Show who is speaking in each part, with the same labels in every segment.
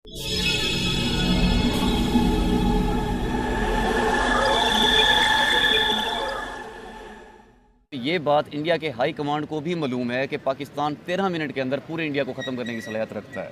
Speaker 1: ये बात इंडिया के हाई कमांड को भी मालूम है कि पाकिस्तान 13 मिनट के अंदर पूरे इंडिया को ख़त्म करने की सलाहियत रखता है,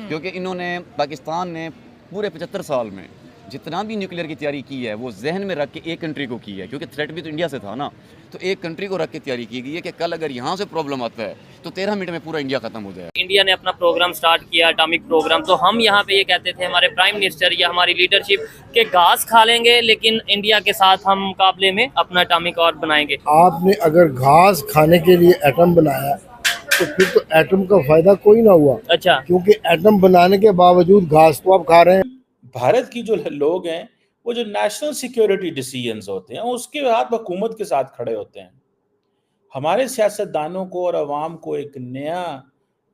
Speaker 1: क्योंकि इन्होंने पाकिस्तान ने पूरे 75 साल में जितना भी न्यूक्लियर की तैयारी की है वो जहन में रख के एक कंट्री को की है, क्योंकि थ्रेट भी तो इंडिया से था ना। तो एक कंट्री को रख के तैयारी की गई है कि कल अगर यहाँ से प्रॉब्लम आता है तो 13 मिनट में पूरा इंडिया ख़त्म हो जाए।
Speaker 2: इंडिया ने अपना प्रोग्राम स्टार्ट किया, एटॉमिक प्रोग्राम, तो हम यहाँ पे ये कहते थे, हमारे प्राइम मिनिस्टर या हमारी लीडरशिप, के घास खा लेंगे लेकिन इंडिया के साथ हम मुकाबले में अपना एटॉमिक और बनाएंगे।
Speaker 3: आपने अगर घास खाने के लिए एटम बनाया तो फिर तो एटम का फायदा कोई ना हुआ।
Speaker 2: अच्छा,
Speaker 3: क्योंकि एटम बनाने के बावजूद घास तो आप खा रहे हैं।
Speaker 4: भारत की जो लोग हैं वो जो नेशनल सिक्योरिटी डिसीजंस होते हैं उसके बाद हुकूमत के साथ खड़े होते हैं। हमारे सियासतदानों को और अवाम को एक नया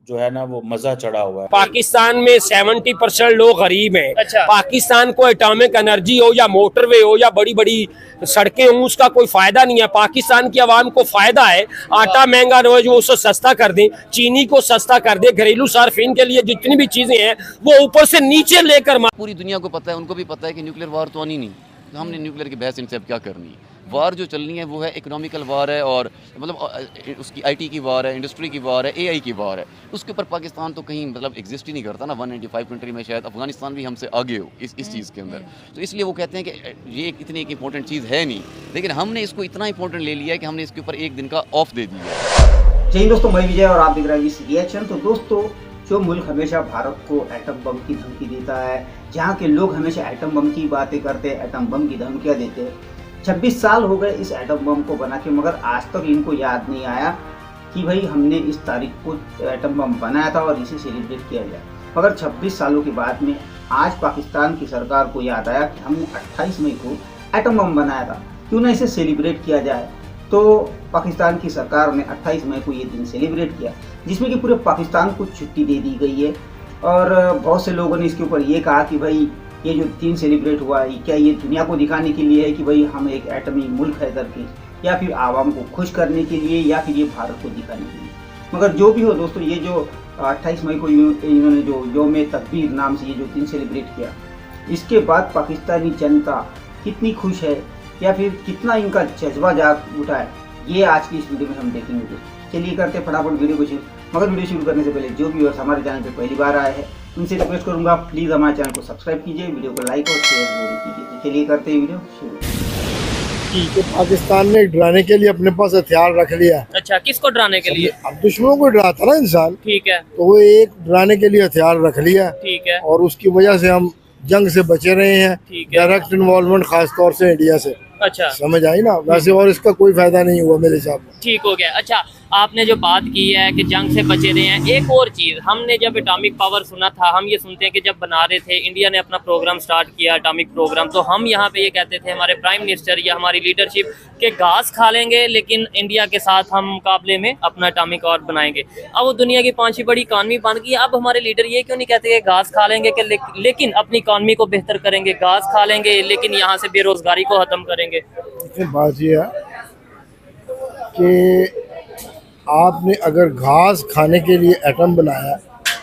Speaker 4: जो है ना वो मजा चढ़ा हुआ है।
Speaker 5: पाकिस्तान में 70% लोग गरीब हैं।
Speaker 2: अच्छा।
Speaker 5: पाकिस्तान को एटॉमिक एनर्जी हो या मोटरवे हो या बड़ी बड़ी सड़कें हों, उसका कोई फायदा नहीं है। पाकिस्तान की आवाम को फायदा है आटा महंगा रोज वो उसको सस्ता कर दें, चीनी को सस्ता कर दें, घरेलू सार्फिन के लिए जितनी भी चीजें हैं वो ऊपर से नीचे लेकर।
Speaker 1: पूरी दुनिया को पता है, उनको भी पता है कि न्यूक्लियर वार तो आनी नहीं, तो हमने न्यूक्लियर की बहस इनसे अब क्या करनी है। वार जो चलनी है वो है इकोनॉमिकल वार है, और मतलब उसकी आईटी की वार है, इंडस्ट्री की वार है, एआई की वार है। उसके ऊपर पाकिस्तान तो कहीं मतलब एग्जिस्ट ही नहीं करता ना। 195 कंट्री में शायद अफगानिस्तान भी हमसे आगे हो इस चीज़ के अंदर। तो इसलिए वो कहते हैं कि ये इतनी एक इंपॉर्टेंट चीज़ है नहीं, लेकिन हमने इसको इतना इंपॉर्टेंट ले लिया है कि हमने इसके ऊपर एक दिन का ऑफ दे दिया।
Speaker 6: जय दोस्तों, मैं विजय और आप देख रहे हैं इस रिएक्शन। तो दोस्तों, जो मुल्क हमेशा भारत को एटम बम की धमकी देता है, जहाँ के लोग हमेशा एटम बम की बातें करते हैं, एटम बम की धमकियाँ देते हैं, 26 साल हो गए इस एटम बम को बना के, मगर आज तक इनको याद नहीं आया कि भाई हमने इस तारीख को एटम बम बनाया था और इसे सेलिब्रेट किया जाए। मगर 26 सालों के बाद में आज पाकिस्तान की सरकार को याद आया कि हमने 28 मई को एटम बम बनाया था, क्यों ना इसे सेलिब्रेट किया जाए। तो पाकिस्तान की सरकार ने 28 मई को ये दिन सेलिब्रेट किया, जिसमें कि पूरे पाकिस्तान को छुट्टी दे दी गई है। और बहुत से लोगों ने इसके ऊपर ये कहा कि भाई ये जो दिन सेलिब्रेट हुआ है, क्या ये दुनिया को दिखाने के लिए है कि भाई हम एक एटमी मुल्क है करके, या फिर आवाम को खुश करने के लिए, या फिर ये भारत को दिखाने के लिए। मगर जो भी हो दोस्तों, ये जो 28 मई को इन्होंने जो यौम तकबीर नाम से ये जो दिन सेलिब्रेट किया, इसके बाद पाकिस्तानी जनता कितनी खुश है या फिर कितना इनका जज्बा जाग उठा है, ये आज की इस वीडियो में हम देखेंगे दोस्तों। चलिए करते फटाफट वीडियो को शुरू। मगर वीडियो शुरू करने से पहले जो व्यूअर्स हमारे चैनल पे पहली बार आए हैं उनसे रिक्वेस्ट करूंगा, प्लीज़ हमारे चैनल को सब्सक्राइब कीजिए, वीडियो को लाइक और शेयर जरूर कीजिए। तो चलिए करते हैं वीडियो शुरू।
Speaker 3: तो पाकिस्तान ने डराने के लिए अपने पास हथियार रख लिया।
Speaker 2: अच्छा, किसको डराने के लिए?
Speaker 3: अब दुश्मनों को डराता ना इंसान,
Speaker 2: ठीक है,
Speaker 3: तो वो एक डराने के लिए हथियार रख लिया,
Speaker 2: ठीक है,
Speaker 3: और उसकी वजह से हम जंग से बचे रहे हैं।
Speaker 2: ठीक है।
Speaker 3: डायरेक्ट इन्वॉल्वमेंट खास तौर से इंडिया से,
Speaker 2: अच्छा,
Speaker 3: समझ आई ना। वैसे और इसका कोई फायदा नहीं हुआ मेरे हिसाब से।
Speaker 2: ठीक हो गया। अच्छा, आपने जो बात की है कि जंग से बचे रहे हैं, एक और चीज़, हमने जब एटॉमिक पावर सुना था, हम ये सुनते हैं कि जब बना रहे थे, इंडिया ने अपना प्रोग्राम स्टार्ट किया, एटॉमिक प्रोग्राम, तो हम यहाँ पे ये कहते थे, हमारे प्राइम मिनिस्टर या हमारी लीडरशिप, के घास खा लेंगे लेकिन इंडिया के साथ हम मुकाबले में अपना एटॉमिक और बनाएंगे। अब वो दुनिया की 5वीं बड़ी इकानमी बन गई। अब हमारे लीडर ये क्यों नहीं कहते कि घास खा लेंगे कि लेकिन अपनी इकानमी को बेहतर करेंगे, घास खा लेंगे लेकिन यहाँ से बेरोजगारी को खत्म करेंगे।
Speaker 3: बात यह है कि आपने अगर घास खाने के लिए एटम बनाया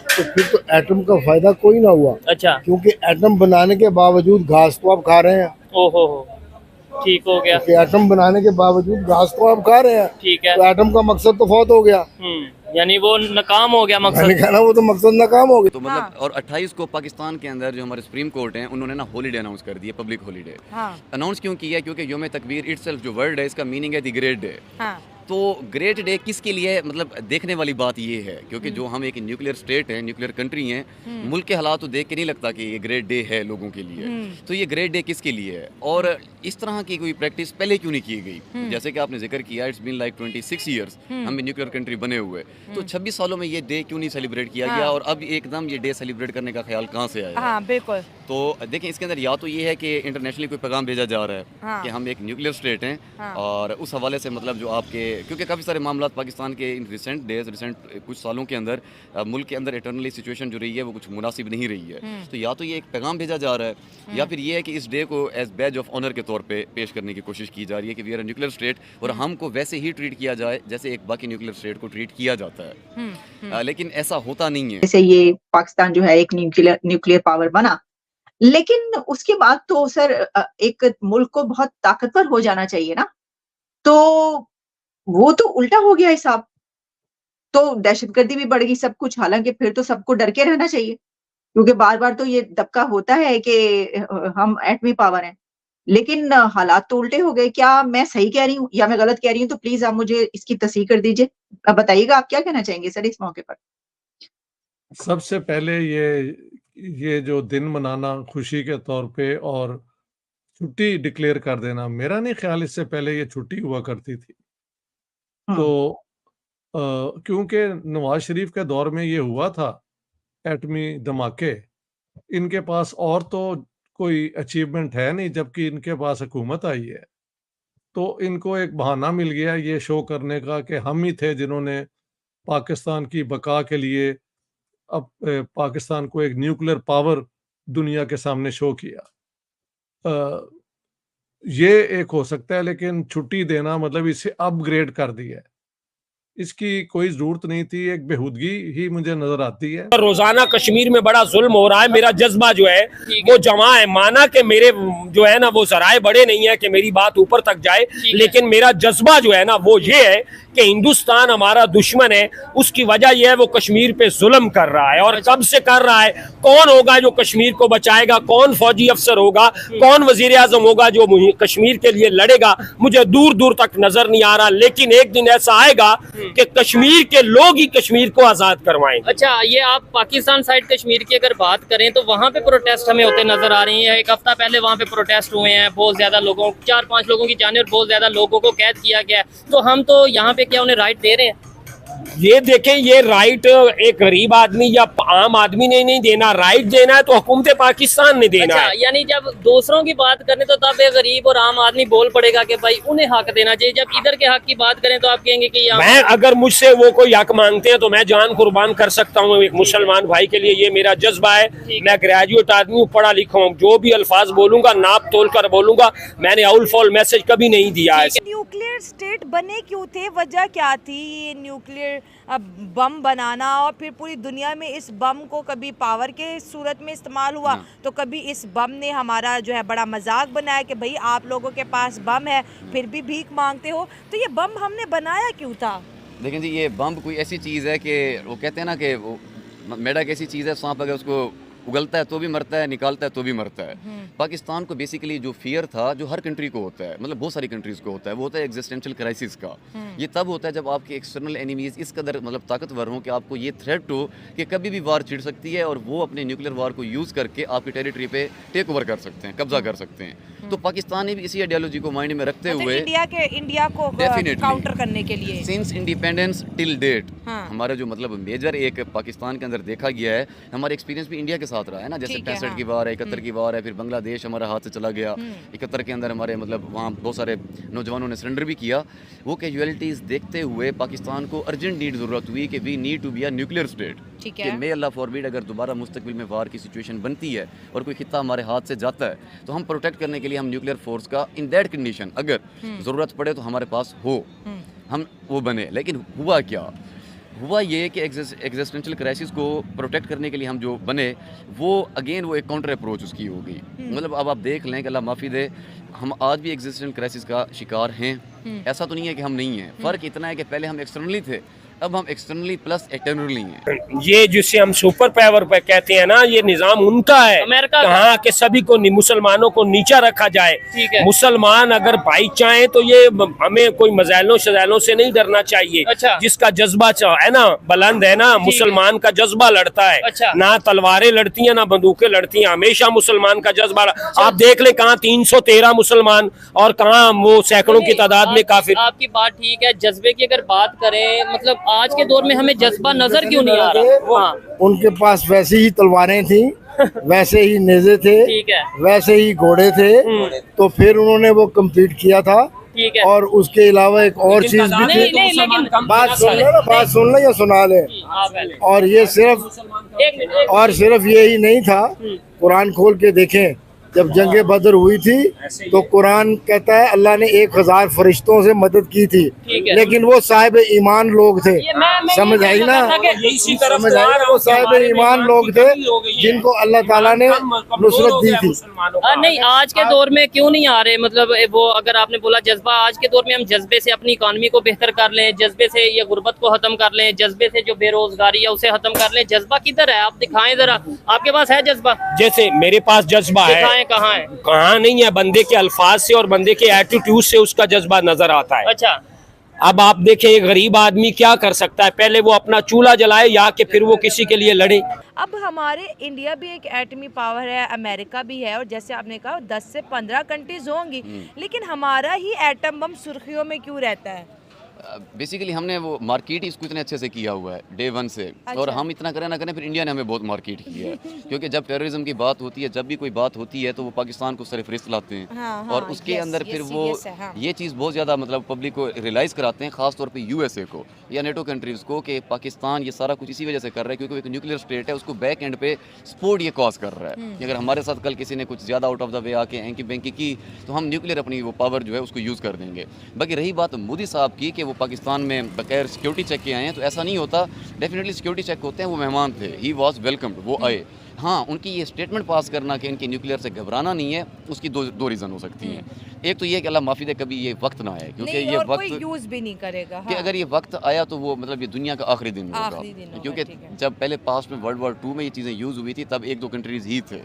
Speaker 3: तो फिर तो एटम का फायदा कोई ना हुआ।
Speaker 2: अच्छा,
Speaker 3: क्योंकि एटम बनाने के बावजूद घास तो आप खा रहे हैं।
Speaker 2: ओहो, ठीक हो गया।
Speaker 3: क्योंकि एटम बनाने के बावजूद घास तो आप खा रहे हैं,
Speaker 2: ठीक है,
Speaker 3: तो एटम का मकसद तो फौत हो गया।
Speaker 2: यानी वो नाकाम हो गया मकसद।
Speaker 3: मैंने कहा ना, वो तो मकसद नाकाम हो गया।
Speaker 1: तो मतलब और 28 को पाकिस्तान के अंदर जो हमारे सुप्रीम कोर्ट हैं उन्होंने ना हॉलीडे अनाउंस कर दिया, पब्लिक हॉलीडे। अनाउंस क्यों किया? क्योंकि यौम तकबीर इटसेल्फ जो वर्ड है, इसका मीनिंग है द ग्रेट डे। तो ग्रेट डे किसके लिए है? मतलब देखने वाली बात ये है, क्योंकि जो हम एक न्यूक्लियर स्टेट हैं, न्यूक्लियर कंट्री हैं, मुल्क के हालात तो देख के नहीं लगता कि ये ग्रेट डे है लोगों के लिए। तो ये ग्रेट डे किसके लिए है, और इस तरह की कोई प्रैक्टिस पहले क्यों नहीं की गई? जैसे कि आपने जिक्र किया, इट्स बीन लाइक 26 ईयर्स हम न्यूक्लियर कंट्री बने हुए, तो 26 सालों में ये डे क्यों नहीं सेलिब्रेट किया गया, और अब एकदम ये डे सेलिब्रेट करने का ख्याल कहाँ से आया?
Speaker 7: हाँ, बिल्कुल।
Speaker 1: तो देखें, इसके अंदर या तो ये है कि इंटरनेशनली कोई पैगाम भेजा जा रहा है कि हम एक न्यूक्लियर स्टेट हैं, और उस हवाले से मतलब जो आपके क्योंकि काफ़ी सारे मामला पाकिस्तान के इन रिसेंट कुछ सालों के अंदर मुल्क के अंदर इंटरनली सिचुएशन जो रही है वो कुछ मुनासिब नहीं रही है। तो या तो ये एक पैगाम भेजा जा रहा है या फिर ये है कि इस डे को एज बैज ऑफ ऑनर के तौर पे पेश करने की कोशिश की जा रही है कि वी आर न्यूक्लियर स्टेट और हमको वैसे ही ट्रीट किया जाए जैसे एक बाकी न्यूक्लियर स्टेट को ट्रीट किया जाता है। लेकिन ऐसा होता नहीं है।
Speaker 7: जैसे ये पाकिस्तान जो है एक न्यूक्लियर पावर बना, लेकिन उसके बाद तो सर एक मुल्क को बहुत ताकतवर हो जाना चाहिए ना, तो वो तो उल्टा हो गया हिसाब। तो दहशतगर्दी भी बढ़ गई, सब कुछ। हालांकि फिर तो सबको डर के रहना चाहिए, क्योंकि बार बार तो ये दबका होता है कि हम एटमी पावर हैं, लेकिन हालात तो उल्टे हो गए। क्या मैं सही कह रही हूँ या मैं गलत कह रही हूँ? तो प्लीज आप मुझे इसकी तस्दीक कर दीजिए, अब बताइएगा आप क्या कहना चाहेंगे सर इस मौके पर।
Speaker 8: सबसे पहले ये जो दिन मनाना खुशी के तौर पे और छुट्टी डिक्लेयर कर देना, मेरा नहीं ख्याल इससे पहले ये छुट्टी हुआ करती थी। तो क्योंकि नवाज शरीफ के दौर में ये हुआ था एटमी धमाके, इनके पास और तो कोई अचीवमेंट है नहीं, जबकि इनके पास हुकूमत आई है। तो इनको एक बहाना मिल गया ये शो करने का कि हम ही थे जिन्होंने पाकिस्तान की बका के लिए अब पाकिस्तान को एक न्यूक्लियर पावर दुनिया के सामने शो किया। ये एक हो सकता है, लेकिन छुट्टी देना मतलब इसे अपग्रेड कर दिया है, इसकी कोई जरूरत नहीं थी। एक बेहूदगी ही मुझे नजर आती है।
Speaker 5: रोजाना कश्मीर में बड़ा जुल्म हो रहा है, मेरा जज्बा जो है वो जमा है। माना कि मेरे जो है ना वो जराए बड़े नहीं है कि मेरी बात ऊपर तक जाए, लेकिन मेरा जज्बा जो है ना वो ये है कि हिंदुस्तान हमारा दुश्मन है। उसकी वजह यह है वो कश्मीर पे जुल्म कर रहा है, और कब से कर रहा है। कौन होगा जो कश्मीर को बचाएगा? कौन फौजी अफसर होगा? कौन वजीर आजम होगा जो कश्मीर के लिए लड़ेगा? मुझे दूर दूर तक नजर नहीं आ रहा, लेकिन एक दिन ऐसा आएगा कि कश्मीर के लोग ही कश्मीर को आजाद करवाएंगे।
Speaker 2: अच्छा, ये आप पाकिस्तान साइड कश्मीर की अगर बात करें तो वहाँ पे प्रोटेस्ट हमें होते नजर आ रही है। एक हफ्ता पहले वहाँ पे प्रोटेस्ट हुए हैं, बहुत ज्यादा लोगों, 4-5 लोगों की जाने और बहुत ज्यादा लोगों को कैद किया गया। तो हम तो यहाँ पे क्या उन्हें राइट दे रहे हैं?
Speaker 5: ये देखें, ये राइट एक गरीब आदमी या आम आदमी ने नहीं देना, राइट देना है तो हुकूमत पाकिस्तान ने देना है।
Speaker 2: यानी जब दूसरों की बात करें तो तब एक गरीब और आम आदमी बोल पड़ेगा कि भाई उन्हें हक देना चाहिए। जब इधर के हक की बात करें तो आप कहेंगे कि
Speaker 5: मैं अगर मुझसे वो कोई हक मांगते हैं तो मैं जान कुर्बान कर सकता हूँ एक मुसलमान भाई के लिए। ये मेरा जज्बा है। मैं ग्रेजुएट आदमी हूँ, पढ़ा लिखा हूँ, जो भी अल्फाज बोलूंगा नाप तोल कर बोलूंगा। मैंने आउल फॉल मैसेज कभी नहीं दिया है।
Speaker 9: न्यूक्लियर स्टेट बने क्यों थे? वजह क्या थी? ये न्यूक्लियर बम बनाना, और फिर पूरी दुनिया में इस बम को कभी पावर के सूरत में इस्तेमाल हुआ तो कभी इस बम ने हमारा जो है बड़ा मजाक बनाया कि भाई आप लोगों के पास बम है फिर भी भीख मांगते हो। तो ये बम हमने बनाया क्यों था?
Speaker 1: देखें जी, ये बम कोई ऐसी चीज़ है कि वो कहते हैं ना कि वो मेढक ऐसी चीज़ है, सांप अगर उसको उगलता है तो भी मरता है, निकालता है तो भी मरता है। पाकिस्तान को बेसिकली जो फियर था, जो हर कंट्री को होता है, मतलब बहुत सारी कंट्रीज को होता है, वो होता है एग्जिस्टेंशियल क्राइसिस का। ये तब होता है जब आपके एक्सटर्नल एनिमीज इस कदर मतलब ताकतवर हों कि आपको ये थ्रेट हो कि कभी भी वार छिड़ सकती है और वो अपने न्यूक्लियर वार को यूज़ करके आपकी टेरिटरी पे टेक ओवर कर सकते हैं, कब्जा कर सकते हैं। तो पाकिस्तान ने भी इसी आइडियोलॉजी को माइंड में रखते हुए
Speaker 9: इंडिया को काउंटर करने के लिए
Speaker 1: सिंस इंडिपेंडेंस टिल डेट हमारा जो मतलब मेजर एक पाकिस्तान के अंदर देखा गया है, हमारा एक्सपीरियंस भी इंडिया के साथ रहा है ना। जैसे 65 की वार है, 71 की वार है, फिर बांग्लादेश हमारा हाथ से चला गया। 71 के अंदर हमारे मतलब वहाँ बहुत सारे नौजवानों ने सरेंडर भी किया। वो कैजुअलिटीज़ देखते हुए पाकिस्तान को अर्जेंट नीड ज़रूरत हुई कि we need to be a nuclear state. कि मे अल्लाह फॉरबिड अगर दोबारा मुस्तकबिल में वार की सिचुएशन बनती है और कोई खिता हमारे हाथ से जाता है तो हम प्रोटेक्ट करने के लिए हम न्यूक्लियर फोर्स का इन दैट कंडीशन अगर ज़रूरत पड़े तो हमारे पास हो, हम वो बने। लेकिन हुआ क्या? हुआ ये कि एग्जिस्टेंशियल क्राइसिस को प्रोटेक्ट करने के लिए हम जो बने वो अगेन वो एक काउंटर अप्रोच उसकी हो गई। मतलब अब आप देख लें कि अल्लाह माफ़ी दे, हम आज भी एग्जिस्टेंशियल क्राइसिस का शिकार हैं। ऐसा तो नहीं है कि हम नहीं हैं, फ़र्क इतना है कि पहले हम एक्सटर्नली थे, अब हम एक्सटर्नली प्लस इंटरनली हैं।
Speaker 5: ये जिसे हम सुपर पावर पे कहते हैं ना, ये निजाम उनका है कहाँ के सभी को मुसलमानों को नीचा रखा जाए। मुसलमान अगर भाई चाहे तो ये हमें कोई मज़ाइलों शज़ाइलों से नहीं डरना चाहिए। जिसका जज्बा है ना बुलंद है ना, मुसलमान का जज्बा लड़ता है। ना तलवारें लड़ती हैं ना बंदूकें लड़ती हैं, हमेशा मुसलमान का जज्बा। आप देख ले कहाँ 313 मुसलमान और कहाँ वो सैकड़ों की तादाद में काफिर।
Speaker 2: आपकी बात ठीक है, जज्बे की अगर बात करें, मतलब आज के दौर में हमें जज्बा नजर क्यों नहीं आ रहा?
Speaker 3: उनके पास वैसे ही तलवारें थी, वैसे ही नेज़े थे,
Speaker 2: ठीक है,
Speaker 3: वैसे ही घोड़े थे, तो फिर उन्होंने वो कंप्लीट किया था
Speaker 2: ठीक है।
Speaker 3: और उसके अलावा एक और चीज भी थी, बात सुन ले या सुना ले। और ये सिर्फ यही नहीं था, कुरान खोल के देखें, जब जंग बदर हुई थी तो कुरान कहता है अल्लाह ने 1000 फरिश्तों से मदद की थी, लेकिन वो साहिब ईमान लोग थे। समझ आई ना, समझ आई ना, वो साहिब ईमान लोग थे जिनको अल्लाह ताला ने नुसरत दी थी।
Speaker 2: नहीं, आज के दौर में क्यों नहीं आ रहे? मतलब वो अगर आपने बोला जज्बा, आज के दौर में हम जज्बे से अपनी इकॉनमी को बेहतर कर लें, जज्बे से ये गुर्बत को खत्म कर लें, जज्बे से जो बेरोजगारी है उसे खत्म कर लें, जज्बा किधर है? आप दिखाएं जरा, आपके पास है जज्बा?
Speaker 5: जैसे मेरे पास जज्बा है,
Speaker 2: कहाँ है?
Speaker 5: कहाँ नहीं है, बंदे के अल्फाज से और बंदे के एटीट्यूड से उसका जज्बा नजर आता है।
Speaker 2: अच्छा,
Speaker 5: अब आप देखें एक गरीब आदमी क्या कर सकता है, पहले वो अपना चूल्हा जलाए या कि फिर वो किसी के लिए लड़े।
Speaker 9: अब हमारे इंडिया भी एक एटमी पावर है, अमेरिका भी है, और जैसे आपने कहा 10 से 15 कंट्रीज होंगी, लेकिन हमारा ही एटम बम सुर्खियों में क्यों रहता है?
Speaker 1: बेसिकली हमने वो मार्केट ही इसको इतने अच्छे से किया हुआ है डे 1 से। अच्छा। और हम इतना करें ना करें, फिर इंडिया ने हमें बहुत मार्केट किया है क्योंकि जब टेररिज्म की बात होती है, जब भी कोई बात होती है तो वो पाकिस्तान को सरफरिस्त लाते हैं।
Speaker 9: हाँ,
Speaker 1: और उसके अंदर फिर वो ये चीज़ बहुत ज़्यादा मतलब पब्लिक को रियलाइज़ कराते हैं, ख़ासतौर पर USA को या नेटो कंट्रीज़ को, कि पाकिस्तान ये सारा कुछ इसी वजह से कर रहा है क्योंकि वो एक न्यूक्लियर स्टेट है, उसको बैक एंड पे सपोर्ट ये कॉज कर रहा है कि अगर हमारे साथ कल किसी ने कुछ ज़्यादा आउट ऑफ द वे आके एंकी बैंकी की तो हम न्यूक्लियर अपनी वो पावर जो है उसको यूज़ कर देंगे। बाकी रही बात मोदी साहब की कि वो पाकिस्तान में बगैर सिक्योरिटी चेक के आए हैं, तो ऐसा नहीं होता। डेफिनेटली सिक्योरिटी चेक होते हैं, वो मेहमान थे, ही वॉज वेलकम्ड, वो आए। हाँ, उनकी ये स्टेटमेंट पास करना कि इनके न्यूक्लियर से घबराना नहीं है, उसकी दो रीज़न हो सकती हैं। एक तो ये कि अल्लाह माफ़ी दे कभी ये वक्त ना आए, क्योंकि ये वक्त
Speaker 9: कोई यूज़ भी नहीं करेगा। हाँ।
Speaker 1: कि अगर ये वक्त आया तो वो मतलब ये दुनिया का आखिरी दिन होगा, क्योंकि जब पहले पास्ट में वर्ल्ड वॉर 2 में ये चीज़ें यूज़ हुई थी तब 1-2 कंट्रीज़ ही थे,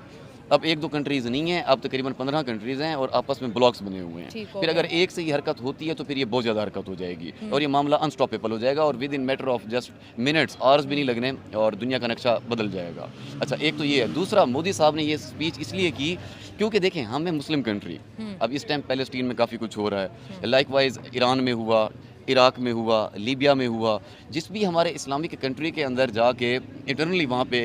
Speaker 1: अब 1-2 कंट्रीज़ नहीं है, अब तकरीबन 15 कंट्रीज़ हैं और आपस में ब्लॉक्स बने हुए हैं। फिर अगर एक से ही हरकत होती है तो फिर ये बहुत ज़्यादा हरकत हो जाएगी और ये मामला अनस्टॉपेबल हो जाएगा और with in matter of just minutes, hours भी नहीं लगने और दुनिया का नक्शा बदल जाएगा। अच्छा, एक तो ये है। दूसरा, मोदी साहब ने ये स्पीच इसलिए की क्योंकि देखें हम हैं मुस्लिम कंट्री, अब इस टाइम पैलेस्टीन में काफ़ी कुछ हो रहा है, लाइकवाइज ईरान में हुआ, इराक में हुआ, लीबिया में हुआ, जिस भी हमारे इस्लामिक कंट्री के अंदर जाके इंटरनली वहाँ पे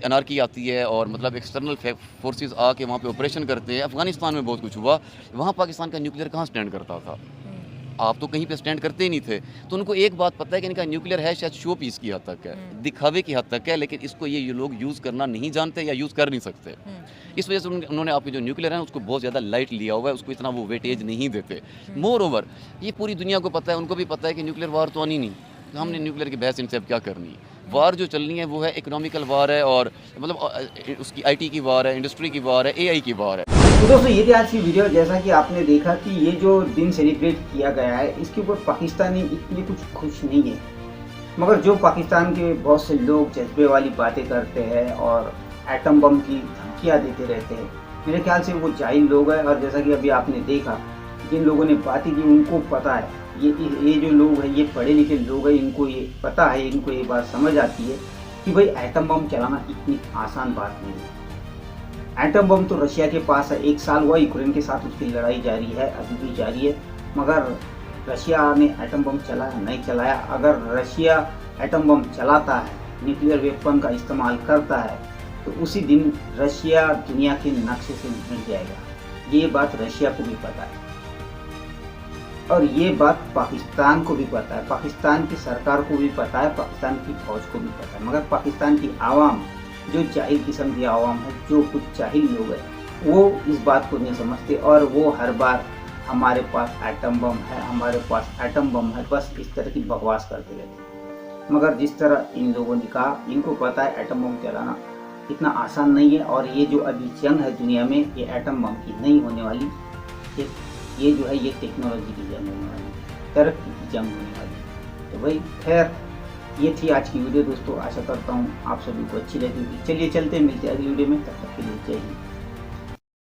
Speaker 1: अनार्की आती है और मतलब एक्सटर्नल फोर्सेस आके वहाँ पे ऑपरेशन करते हैं। अफ़गानिस्तान में बहुत कुछ हुआ, वहाँ पाकिस्तान का न्यूक्लियर कहाँ स्टैंड करता था? आप तो कहीं पे स्टैंड करते ही नहीं थे। तो उनको एक बात पता है कि इनका न्यूक्लियर है शायद शो पीस की हद तक है, दिखावे की हद तक है, लेकिन इसको ये लोग यूज़ करना नहीं जानते या यूज़ कर नहीं सकते। इस वजह से उन्होंने आपके जो न्यूक्लियर है उसको बहुत ज़्यादा लाइट लिया हुआ है, उसको इतना वो वेटेज नहीं देते। मोर ओवर ये पूरी दुनिया को पता है, उनको भी पता है कि न्यूक्लियर वार तो आनी नहीं, तो हमने न्यूक्लियर की बहस इनसे अब क्या करनी। वार जो चलनी है वो है इकोनॉमिकल वार है और मतलब उसकी IT की वार है, इंडस्ट्री की वार है, AI की वार है।
Speaker 6: तो दोस्तों ये थी आज की वीडियो। जैसा कि आपने देखा कि ये जो दिन सेलिब्रेट किया गया है इसके ऊपर पाकिस्तानी इतने कुछ खुश नहीं है, मगर जो पाकिस्तान के बहुत से लोग जज्बे वाली बातें करते हैं और एटम बम की धमकियाँ देते रहते हैं, मेरे ख्याल से वो जाहिल लोग हैं। और जैसा कि अभी आपने देखा जिन लोगों ने बातें की उनको पता है, ये जो लोग हैं ये पढ़े लिखे लोग हैं, इनको ये पता है, इनको ये बात समझ आती है कि भाई एटम बम चलाना इतनी आसान बात नहीं है। एटम बम तो रशिया के पास है, 1 साल हुआ यूक्रेन के साथ उसकी लड़ाई जारी है, अभी भी जारी है, मगर रशिया ने एटम बम चलाया नहीं चलाया। अगर रशिया एटम बम चलाता है, न्यूक्लियर वेपन का इस्तेमाल करता है, तो उसी दिन रशिया दुनिया के नक्शे से मिट जाएगा। ये बात रशिया को भी पता है और ये बात पाकिस्तान को भी पता है, पाकिस्तान की सरकार को भी पता है, पाकिस्तान की फौज को भी पता है, मगर पाकिस्तान की आवाम जो जाहिल किस्म की आवाम है, जो कुछ जाहिल लोग हैं, वो इस बात को नहीं समझते और वो हर बार हमारे पास एटम बम है, हमारे पास एटम बम है, बस इस तरह की बकवास करते रहते हैं। मगर जिस तरह इन लोगों ने कहा, इनको पता है एटम बम चलाना इतना आसान नहीं है और ये जो अभी जंग है दुनिया में, ये एटम बम की नहीं होने वाली, ये जो है ये टेक्नोलॉजी की जंग होने वाली, तरक्की की जंग होने वाली। तो भाई खैर, ये थी आज की वीडियो दोस्तों। आशा करता हूँ आप सभी को अच्छी लगेगी। चलिए चलते मिलते हैं अगली वीडियो में, तब तक के लिए जय हिंद।